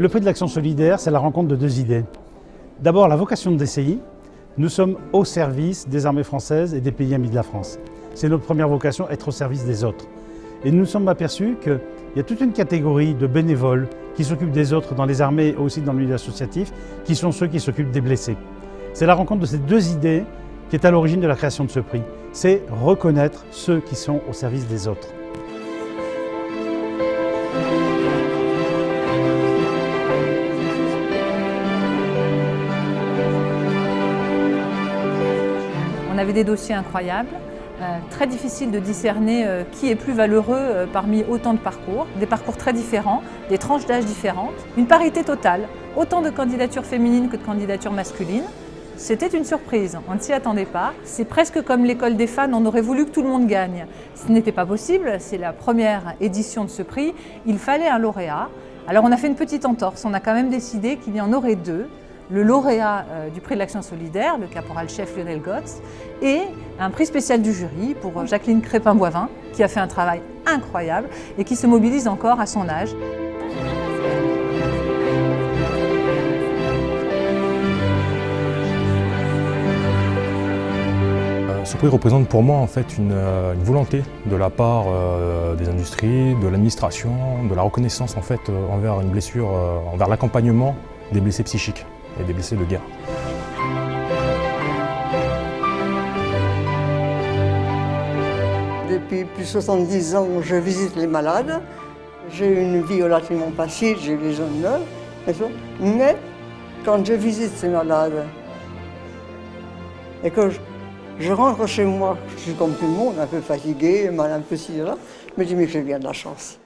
Le prix de l'action solidaire, c'est la rencontre de deux idées. D'abord, la vocation de DCI. Nous sommes au service des armées françaises et des pays amis de la France. C'est notre première vocation, être au service des autres. Et nous nous sommes aperçus qu'il y a toute une catégorie de bénévoles qui s'occupent des autres dans les armées et aussi dans le milieu associatif, qui sont ceux qui s'occupent des blessés. C'est la rencontre de ces deux idées qui est à l'origine de la création de ce prix. C'est reconnaître ceux qui sont au service des autres. On avait des dossiers incroyables, très difficile de discerner qui est plus valeureux parmi autant de parcours, des parcours très différents, des tranches d'âge différentes, une parité totale, autant de candidatures féminines que de candidatures masculines. C'était une surprise, on ne s'y attendait pas. C'est presque comme l'école des fans, on aurait voulu que tout le monde gagne. Ce n'était pas possible, c'est la première édition de ce prix, il fallait un lauréat. Alors on a fait une petite entorse, on a quand même décidé qu'il y en aurait deux. Le lauréat du prix de l'action solidaire, le caporal-chef Lionel Gotz, et un prix spécial du jury pour Jacqueline Crépin-Boivin, qui a fait un travail incroyable et qui se mobilise encore à son âge. Ce prix représente pour moi en fait une volonté de la part des industries, de l'administration, de la reconnaissance en fait envers une blessure, envers l'accompagnement des blessés psychiques et des blessés de guerre. Depuis plus de 70 ans, je visite les malades. J'ai une vie relativement facile, j'ai les zones neuves, mais quand je visite ces malades et que je rentre chez moi, je suis comme tout le monde, un peu fatigué, mal un peu ci, là, je me dis mais j'ai bien de la chance.